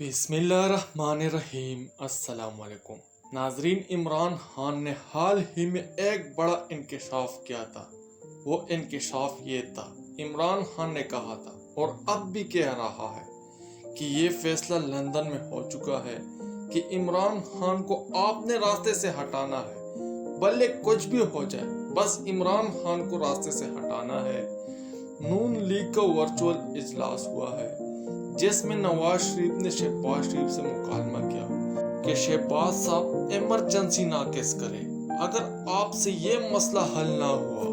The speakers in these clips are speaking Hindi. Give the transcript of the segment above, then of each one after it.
बिस्मिल्लाहिर्रहमानिर्रहीम। अस्सलाम वालेकुम नाजरीन। इमरान खान ने हाल ही में एक बड़ा इंकशाफ किया था। वो इंकशाफ ये था, इमरान खान ने कहा था और अब भी कह रहा है कि ये फैसला लंदन में हो चुका है कि इमरान खान को आपने रास्ते से हटाना है, भले कुछ भी हो जाए, बस इमरान खान को रास्ते से हटाना है। नून लीग का वर्चुअल इजलास हुआ है जिसमें नवाज शरीफ ने शहबाज शरीफ से मुकालमा किया कि शहबाज साहब इमरजेंसी नाकिस करें। अगर आपसे ये मसला हल ना हुआ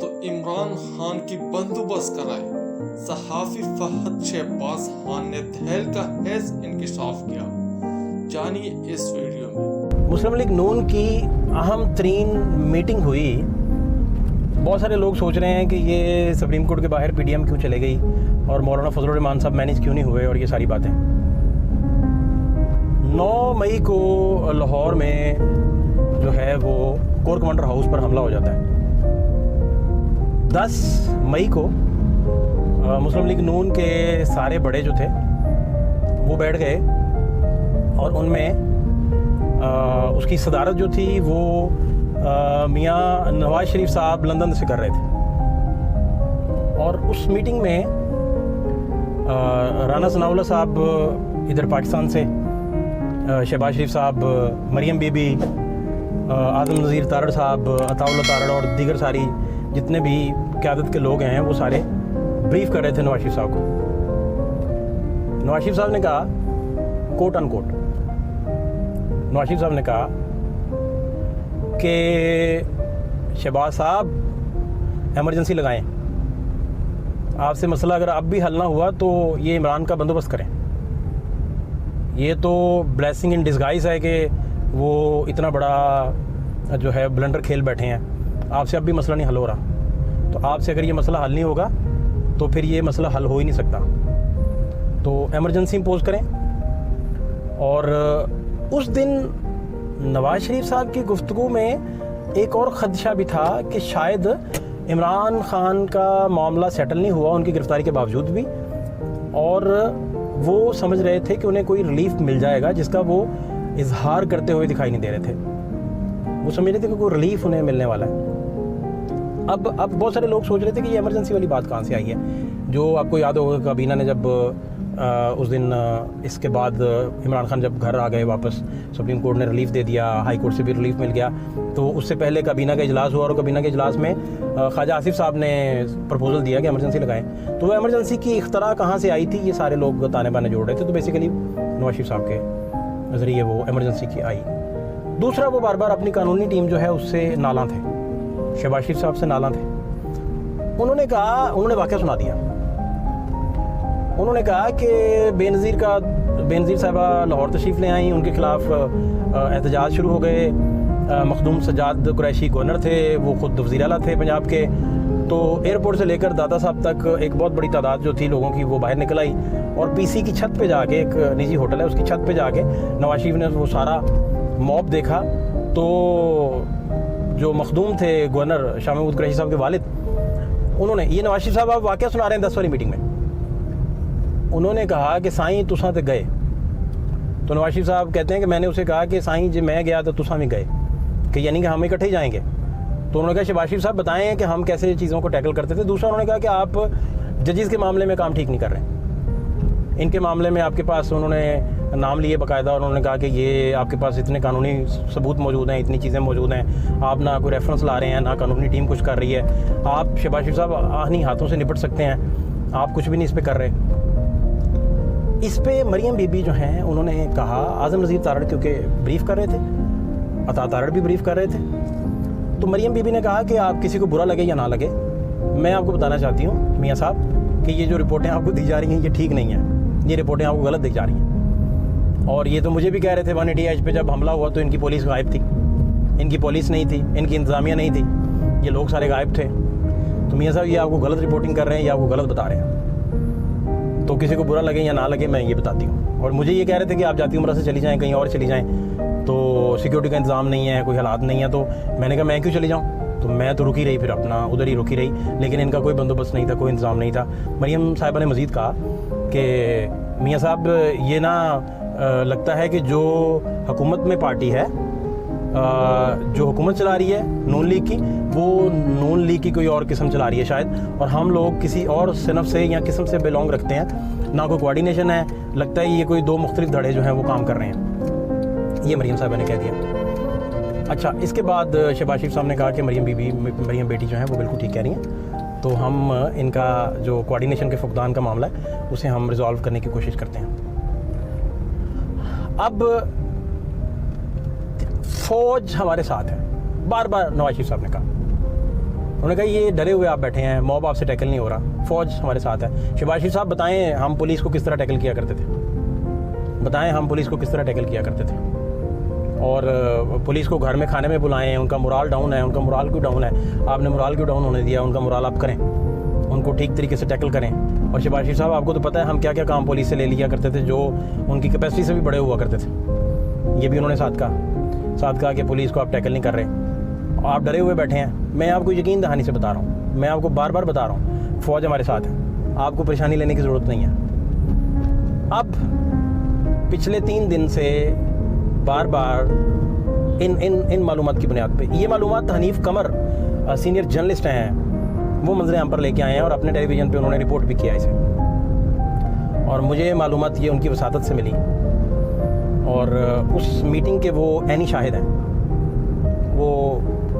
तो इमरान खान की बंदोबस्त कराए। सहाफी फहद शहबाज खान ने दहल का हैज इंकशाफ किया। जानिए इस वीडियो में। मुस्लिम लीग नून की अहम तरीन मीटिंग हुई। बहुत सारे लोग सोच रहे हैं कि ये सुप्रीम कोर्ट के बाहर पीडीएम क्यों चले गई और मौलाना फजलुर रहमान साहब मैनेज क्यों नहीं हुए और ये सारी बातें। 9 मई को लाहौर में जो है वो कोर कमांडर हाउस पर हमला हो जाता है। 10 मई को मुस्लिम लीग नून के सारे बड़े जो थे वो बैठ गए और उनमें उसकी सदारत जो थी वो मियाँ नवाज शरीफ साहब लंदन से कर रहे थे। और उस मीटिंग में राना सनाउल्लाह साहब इधर पाकिस्तान से, शहबाज शरीफ साहब, मरियम बीबी, आज़म नज़ीर तारड़ साहब, अताउल्लाह तारड़ और दीगर सारी जितने भी क़यादत के लोग हैं वो सारे ब्रीफ कर रहे थे नवाज शरीफ साहब को। नवाज शरीफ साहब ने कहा, कोट अनकोट, नवाज शरीफ साहब ने कहा कि शहबाज साहब इमरजेंसी लगाएं, आपसे मसला अगर अब भी हल ना हुआ तो ये इमरान का बंदोबस्त करें। ये तो ब्लेसिंग इन डिस्गाइज है कि वो इतना बड़ा जो है ब्लंडर खेल बैठे हैं। आपसे अब भी मसला नहीं हल हो रहा, तो आपसे अगर ये मसला हल नहीं होगा तो फिर ये मसला हल हो ही नहीं सकता, तो इमरजेंसी इम्पोज करें। और उस दिन नवाज शरीफ साहब की गुफ्तगू में एक और ख़दशा भी था कि शायद इमरान खान का मामला सेटल नहीं हुआ उनकी गिरफ़्तारी के बावजूद भी, और वो समझ रहे थे कि उन्हें कोई रिलीफ मिल जाएगा जिसका वो इजहार करते हुए दिखाई नहीं दे रहे थे। वो समझ रहे थे कि कोई रिलीफ उन्हें मिलने वाला है। अब बहुत सारे लोग सोच रहे थे कि ये इमरजेंसी वाली बात कहाँ से आई है। जो आपको याद होगा काबीना ने जब उस दिन इसके बाद इमरान खान जब घर आ गए वापस, सुप्रीम कोर्ट ने रिलीफ दे दिया, हाई कोर्ट से भी रिलीफ मिल गया, तो उससे पहले काबीना का इजलास हुआ और काबीना के इजलास में ख्वाजा आसिफ साहब ने प्रपोजल दिया कि इमरजेंसी लगाएं। तो वो इमरजेंसी की इख्तरा कहाँ से आई थी, ये सारे लोग ताने बाने जोड़ रहे थे। तो बेसिकली नवाज शरीफ साहब के ज़रिए वो इमरजेंसी की आई। दूसरा, वो बार बार अपनी कानूनी टीम जो है उससे नाला थे, शहबाज शरीफ साहब से नाला थे। उन्होंने वाक़या सुना दिया। उन्होंने कहा कि बेनज़ीर साहिबा लाहौर तशरीफ़ ले आई, उनके ख़िलाफ़ एहतजाज शुरू हो गए। मखदूम सजाद कुरैशी गवर्नर थे, वो ख़ुद वज़ीर आला थे पंजाब के। तो एयरपोर्ट से लेकर दादा साहब तक एक बहुत बड़ी तादाद जो थी लोगों की वो बाहर निकल आई और पीसी की छत पे जाके, एक निजी होटल है उसकी छत पे जाके नवाज शरीफ ने वो सारा मॉब देखा। तो जो मखदूम थे गवर्नर शाह महमूद कुरैशी साहब के वालिद, उन्होंने, ये नवाज शरीफ साहब आप वाक़या सुना रहे हैं 10 वाली मीटिंग में, उन्होंने कहा कि साईं तुसां ते गए। तो नवाज शरीफ साहब कहते हैं कि मैंने उसे कहा कि साईं जी मैं गया तो तुसां भी गए, कि यानी कि हम इकट्ठे ही जाएंगे। तो उन्होंने कहा शहबाज शरीफ साहब बताएं कि हम कैसे चीज़ों को टैकल करते थे। दूसरा, उन्होंने कहा कि आप जजेस के मामले में काम ठीक नहीं कर रहे, इनके मामले में आपके पास, उन्होंने नाम लिए बाकायदा, और उन्होंने कहा कि ये आपके पास इतने कानूनी सबूत मौजूद हैं, इतनी चीज़ें मौजूद हैं, आप ना कोई रेफरेंस ला रहे हैं, ना कानूनी टीम कुछ कर रही है। आप शहबाज शरीफ साहब आहनी हाथों से निपट सकते हैं, आप कुछ भी नहीं इस पर कर रहे। इस पे मरियम बीबी जो हैं उन्होंने कहा, आज़म नज़ीर तारड़ क्योंकि ब्रीफ कर रहे थे, अता तारड़ भी ब्रीफ कर रहे थे, तो मरियम बीबी ने कहा कि आप किसी को बुरा लगे या ना लगे, मैं आपको बताना चाहती हूँ मियाँ साहब कि ये जो रिपोर्टें आपको दी जा रही हैं ये ठीक नहीं है, ये रिपोर्टें आपको गलत दी जा रही हैं। और ये तो मुझे भी कह रहे थे 180 पे जब हमला हुआ तो इनकी पुलिस गायब थी, इनकी पुलिस नहीं थी, इनकी इंतज़ामिया नहीं थी, ये लोग सारे गायब थे। तो मियाँ साहब ये आपको गलत रिपोर्टिंग कर रहे हैं या आपको गलत बता रहे हैं, तो किसी को बुरा लगे या ना लगे मैं ये बताती हूँ। और मुझे ये कह रहे थे कि आप जाती उम्र से चली जाएं, कहीं और चली जाएं, तो सिक्योरिटी का इंतज़ाम नहीं है, कोई हालात नहीं है। तो मैंने कहा मैं क्यों चली जाऊँ, तो मैं तो रुकी रही, फिर अपना उधर ही रुकी रही, लेकिन इनका कोई बंदोबस्त नहीं था, कोई इंतज़ाम नहीं था। मरियम साहिबा ने मज़ीद कहा कि मियाँ साहब ये ना लगता है कि जो हुकूमत में पार्टी है, जो हुकूमत चला रही है नून लीग की, वो नून लीग की कोई और किस्म चला रही है शायद, और हम लोग किसी और सिनफ से या किस्म से बिलोंग रखते हैं, ना कोई कोऑर्डिनेशन है, लगता है ये कोई दो मुख्तलिफ धड़े जो हैं वो काम कर रहे हैं। ये मरीम साहब ने कह दिया। अच्छा, इसके बाद शहबाज शरीफ साहब ने कहा कि मरीम बेटी जो है वो बिल्कुल ठीक कह रही हैं, तो हम इनका जो कोऑर्डिनेशन के फुकदान का मामला है उसे हम रिजॉल्व करने की कोशिश करते हैं। अब फौज हमारे साथ है, बार बार नवाज शरीफ साहब ने कहा। उन्होंने कहा ये डरे हुए आप बैठे हैं, मॉब आपसे टैकल नहीं हो रहा, फौज हमारे साथ है। शहबाज शरीफ साहब बताएं हम पुलिस को किस तरह टैकल किया करते थे, बताएं हम पुलिस को किस तरह टैकल किया करते थे, और पुलिस को घर में खाने में बुलाएं, उनका मोराल डाउन है, उनका मोराल क्यों डाउन है, आपने मोराल क्यों डाउन होने दिया, उनका मोराल आप करें, उनको ठीक तरीके से टैकल करें। और शहबाज शरीफ साहब आपको तो पता है हम क्या क्या काम पुलिस से ले लिया करते थे जो उनकी कैपेसिटी से भी बड़े हुआ करते थे, ये भी उन्होंने साथ कहा कि पुलिस को आप टैकल नहीं कर रहे, आप डरे हुए बैठे हैं। मैं आपको यकीन दहानी से बता रहा हूँ, मैं आपको बार बार बता रहा हूँ, फ़ौज हमारे साथ है, आपको परेशानी लेने की ज़रूरत नहीं है। अब पिछले 3 दिन से बार बार इन मालूमात की बुनियाद पे, ये मालूमात हनीफ कमर सीनियर जर्नलिस्ट हैं, वो मंजर आम पर लेके आए हैं और अपने टेलीविज़न पे उन्होंने रिपोर्ट भी किया इसे, और मुझे मालूमात ये उनकी वसातत से मिली, और उस मीटिंग के वो ऐनी शाहिद हैं। वो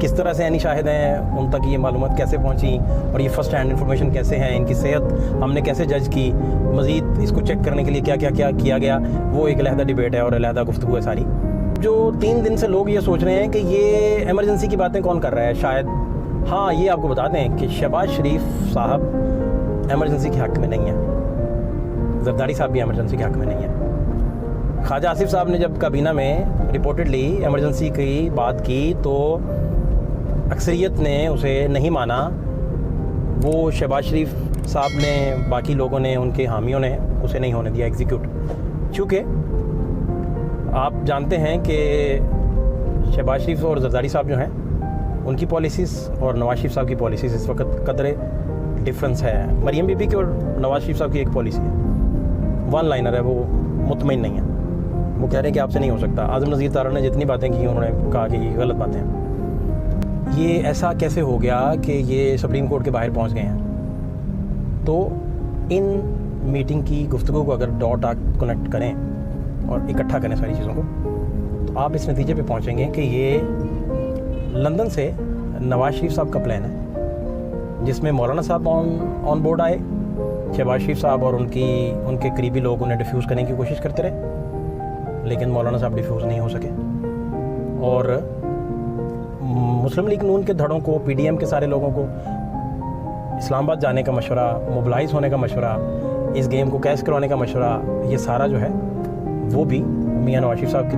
किस तरह से ऐनी शाहिद हैं, उन तक ये मालूमात कैसे पहुंची और ये फ़र्स्ट हैंड इन्फॉर्मेशन कैसे हैं, इनकी सेहत हमने कैसे जज की, मज़ीद इसको चेक करने के लिए क्या क्या किया गया, वो एक अलहदा डिबेट है और अलहदा गुफ्तगू है सारी। जो 3 दिन से लोग ये सोच रहे हैं कि ये एमरजेंसी की बातें कौन कर रहा है, शायद हाँ ये आपको बता दें कि शहबाज शरीफ साहब एमरजेंसी के हक़ में नहीं है, जरदारी साहब भी एमरजेंसी के हक़ में नहीं है। ख्वाजा आसिफ साहब ने जब काबीना में रिपोर्टेडली एमरजेंसी की बात की तो अक्सरियत ने उसे नहीं माना, वो शहबाज शरीफ साहब ने, बाकी लोगों ने, उनके हामियों ने उसे नहीं होने दिया एग्जीक्यूट। चूँकि आप जानते हैं कि शहबाज शरीफ और जरदारी साहब जो हैं उनकी पॉलिसीज़ और नवाज शरीफ साहब की पॉलिसीज़ इस वक्त कदरे डिफरेंस है। मरीम बीबी की और नवाज शरीफ साहब की एक पॉलिसी है, वन लाइनर है, वो मुतमईन नहीं है, वो कह रहे हैं कि आपसे नहीं हो सकता। आज़म नज़ीर तारा ने जितनी बातें की उन्होंने कहा कि ये गलत बातें हैं। ये ऐसा कैसे हो गया कि ये सुप्रीम कोर्ट के बाहर पहुंच गए हैं? तो इन मीटिंग की गुफ्तगू को अगर डॉट कनेक्ट करें और इकट्ठा करें सारी चीज़ों को, तो आप इस नतीजे पे पहुंचेंगे कि ये लंदन से नवाज शरीफ साहब का प्लान है, जिसमें मौलाना साहब ऑन बोर्ड आए, शहबाज शरीफ साहब और उनके करीबी लोग उन्हें डिफ्यूज़ करने की कोशिश करते रहे, लेकिन मौलाना साहब डिफ्यूज़ नहीं हो सके, और मुस्लिम लीग नून के धड़ों को, पीडीएम के सारे लोगों को इस्लामाबाद जाने का मशवरा, मोबिलाइज़ होने का मशवरा, इस गेम को कैश करवाने का मशवरा, ये सारा जो है वो भी मियां नवाज शरीफ साहब की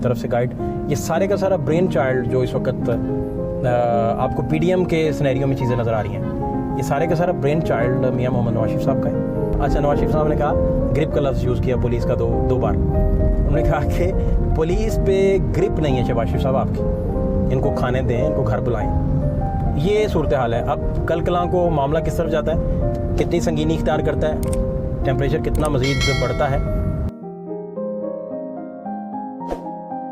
तरफ से गाइड, ये सारे का सारा ब्रेन चाइल्ड जो इस वक्त आपको पीडीएम के सिनेरियो में चीज़ें नज़र आ रही हैं, ये सारे का सारा ब्रेन चाइल्ड मियां मोहम्मद नवाज शरीफ साहब का है। अच्छा, नवाज शरीफ साहब ने कहा, ग्रिप का लफ्ज़ यूज़ किया पुलिस का दो बार। उन्होंने कहा कि पुलिस पे ग्रिप नहीं है शहबाज शरीफ साहब आपकी, इनको खाने दें, इनको घर बुलाएं। ये सूरत हाल है। अब कल कलां को मामला किस तरफ जाता है, कितनी संगीनी इख्तियार करता है, टेम्परेचर कितना मज़ीद बढ़ता है,